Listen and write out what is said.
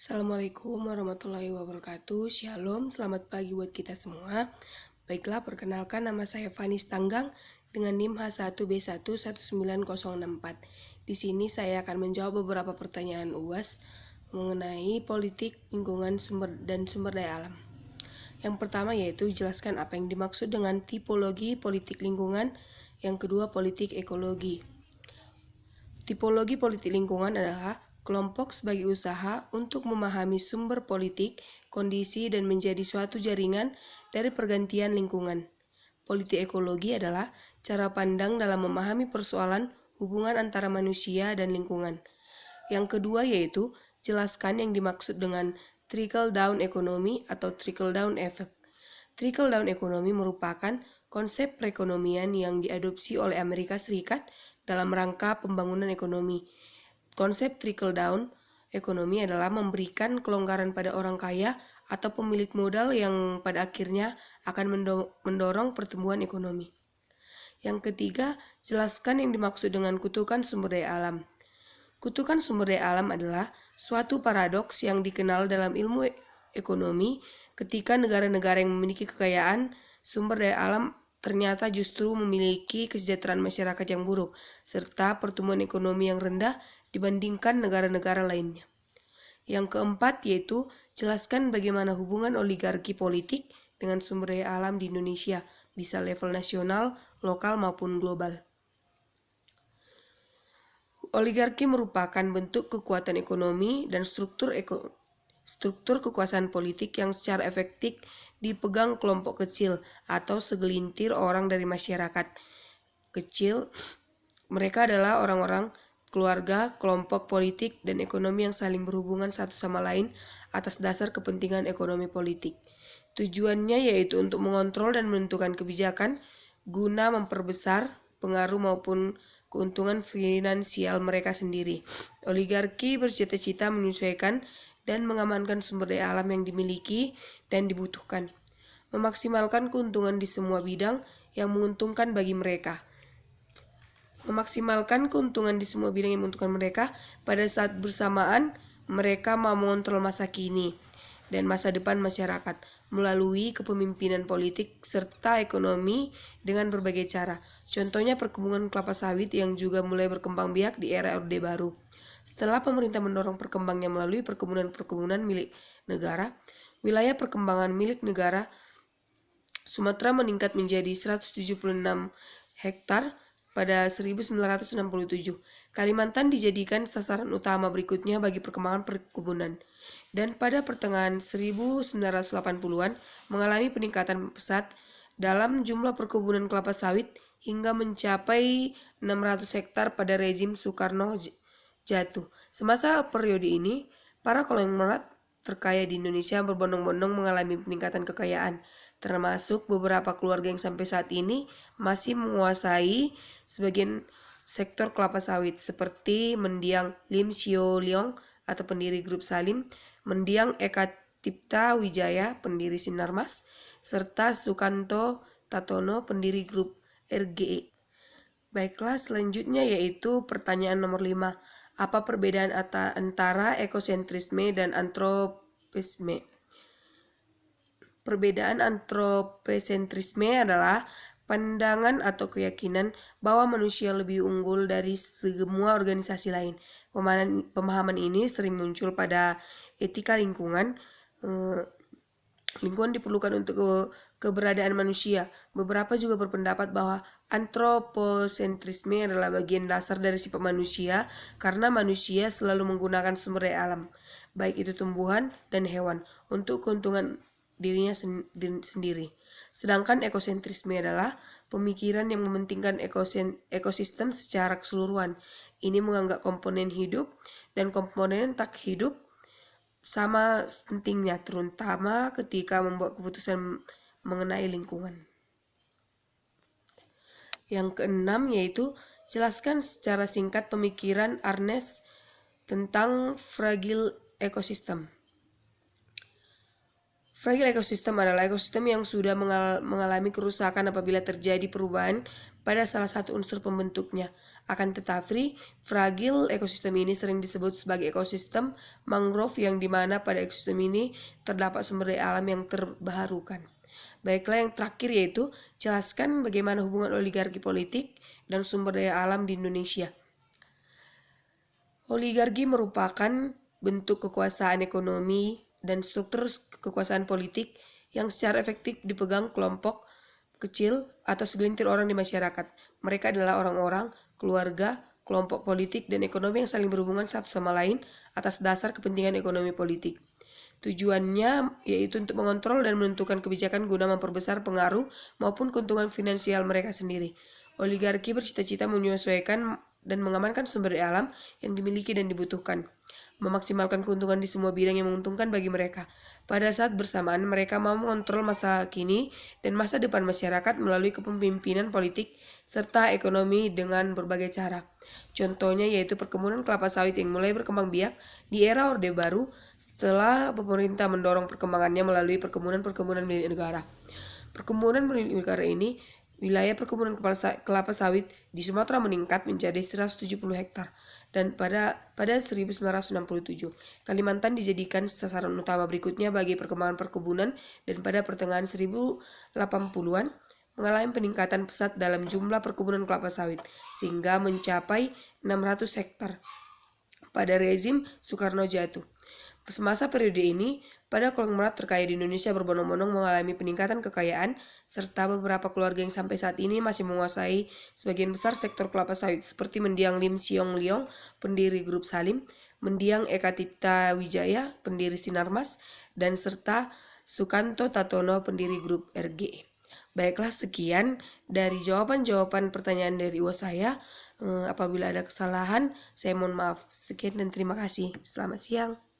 Assalamualaikum warahmatullahi wabarakatuh. Shalom, selamat pagi buat kita semua. Baiklah, perkenalkan nama saya Vanis Tanggang dengan NIM H1B1 19064. Di sini saya akan menjawab beberapa pertanyaan UAS mengenai politik, lingkungan, sumber daya alam. Yang pertama yaitu jelaskan apa yang dimaksud dengan tipologi politik lingkungan. Yang kedua, politik ekologi. Tipologi politik lingkungan adalah kelompok sebagai usaha untuk memahami sumber politik, kondisi, dan menjadi suatu jaringan dari pergantian lingkungan. Politik ekologi adalah cara pandang dalam memahami persoalan hubungan antara manusia dan lingkungan. Yang kedua yaitu jelaskan yang dimaksud dengan trickle-down economy atau trickle-down effect. Trickle-down economy merupakan konsep perekonomian yang diadopsi oleh Amerika Serikat dalam rangka pembangunan ekonomi. Konsep trickle-down ekonomi adalah memberikan kelonggaran pada orang kaya atau pemilik modal yang pada akhirnya akan mendorong pertumbuhan ekonomi. Yang ketiga, jelaskan yang dimaksud dengan kutukan sumber daya alam. Kutukan sumber daya alam adalah suatu paradoks yang dikenal dalam ilmu ekonomi ketika negara-negara yang memiliki kekayaan sumber daya alam ternyata justru memiliki kesejahteraan masyarakat yang buruk, serta pertumbuhan ekonomi yang rendah dibandingkan negara-negara lainnya. Yang keempat yaitu jelaskan bagaimana hubungan oligarki politik dengan sumber daya alam di Indonesia, bisa level nasional, lokal maupun global. Oligarki merupakan bentuk kekuatan ekonomi dan struktur kekuasaan politik yang secara efektif dipegang kelompok kecil atau segelintir orang dari masyarakat kecil. Mereka adalah orang-orang, keluarga, kelompok politik, dan ekonomi yang saling berhubungan satu sama lain atas dasar kepentingan ekonomi politik. Tujuannya yaitu untuk mengontrol dan menentukan kebijakan guna memperbesar pengaruh maupun keuntungan finansial mereka sendiri. Oligarki bercita-cita menyesuaikan dan mengamankan sumber daya alam yang dimiliki dan dibutuhkan, memaksimalkan keuntungan di semua bidang yang menguntungkan bagi mereka. Pada saat bersamaan mereka mau mengontrol masa kini dan masa depan masyarakat melalui kepemimpinan politik serta ekonomi dengan berbagai cara. Contohnya perkebunan kelapa sawit yang juga mulai berkembang biak di era Orde Baru. Setelah pemerintah mendorong perkembangannya melalui perkebunan milik negara, wilayah perkembangan milik negara Sumatera meningkat menjadi 176 hektar pada 1967. Kalimantan dijadikan sasaran utama berikutnya bagi perkembangan perkebunan, dan pada pertengahan 1980-an mengalami peningkatan pesat dalam jumlah perkebunan kelapa sawit hingga mencapai 600 hektar pada rezim Soekarno jatuh. Semasa periode ini, para konglomerat terkaya di Indonesia berbondong-bondong mengalami peningkatan kekayaan, termasuk beberapa keluarga yang sampai saat ini masih menguasai sebagian sektor kelapa sawit seperti mendiang Lim Sio Leong atau pendiri grup Salim, mendiang Eka Tipta Wijaya, pendiri Sinarmas, serta Sukanto Tatono, pendiri grup RGE. Baiklah, selanjutnya yaitu pertanyaan nomor 5. Apa perbedaan antara ekosentrisme dan antropisme? Perbedaan antroposentrisme adalah pandangan atau keyakinan bahwa manusia lebih unggul dari semua organisasi lain. Pemahaman ini sering muncul pada etika lingkungan. Lingkungan diperlukan untuk keberadaan manusia. Beberapa juga berpendapat bahwa antroposentrisme adalah bagian dasar dari sifat manusia karena manusia selalu menggunakan sumber daya alam, baik itu tumbuhan dan hewan, untuk keuntungan dirinya sendiri. Sedangkan ekosentrisme adalah pemikiran yang mementingkan ekosistem secara keseluruhan. Ini menganggap komponen hidup dan komponen tak hidup sama pentingnya, terutama ketika membuat keputusan mengenai lingkungan. Yang keenam yaitu jelaskan secara singkat pemikiran Ernest tentang fragile ekosistem. Fragile ekosistem adalah ekosistem yang sudah mengalami kerusakan apabila terjadi perubahan pada salah satu unsur pembentuknya. Akan tetapi, fragil ekosistem ini sering disebut sebagai ekosistem mangrove yang dimana pada ekosistem ini terdapat sumber daya alam yang terbarukan. Baiklah, yang terakhir yaitu jelaskan bagaimana hubungan oligarki politik dan sumber daya alam di Indonesia. Oligarki merupakan bentuk kekuasaan ekonomi dan struktur kekuasaan politik yang secara efektif dipegang kelompok kecil atau segelintir orang di masyarakat. Mereka adalah orang-orang, keluarga, kelompok politik, dan ekonomi yang saling berhubungan satu sama lain atas dasar kepentingan ekonomi politik. Tujuannya yaitu untuk mengontrol dan menentukan kebijakan guna memperbesar pengaruh maupun keuntungan finansial mereka sendiri. Oligarki bercita-cita menyesuaikan dan mengamankan sumber daya alam yang dimiliki dan dibutuhkan, memaksimalkan keuntungan di semua bidang yang menguntungkan bagi mereka. Pada saat bersamaan, mereka mau mengontrol masa kini dan masa depan masyarakat melalui kepemimpinan politik serta ekonomi dengan berbagai cara. Contohnya yaitu perkebunan kelapa sawit yang mulai berkembang biak di era Orde Baru setelah pemerintah mendorong perkembangannya melalui perkebunan milik negara. Perkebunan milik negara ini, wilayah perkebunan kelapa sawit di Sumatera meningkat menjadi 170 hektar dan pada 1967 Kalimantan dijadikan sasaran utama berikutnya bagi perkembangan perkebunan dan pada pertengahan 1980-an mengalami peningkatan pesat dalam jumlah perkebunan kelapa sawit sehingga mencapai 600 hektar pada rezim Soekarno jatuh. Semasa periode ini, pada konglomerat terkaya di Indonesia berbondong-bondong mengalami peningkatan kekayaan, serta beberapa keluarga yang sampai saat ini masih menguasai sebagian besar sektor kelapa sawit, seperti mendiang Lim Siong Liong, pendiri grup Salim, mendiang Eka Tipta Wijaya, pendiri Sinarmas, dan serta Sukanto Tatono, pendiri grup RGE. Baiklah, sekian dari jawaban-jawaban pertanyaan dari UAS saya. Apabila ada kesalahan, saya mohon maaf. Sekian dan terima kasih. Selamat siang.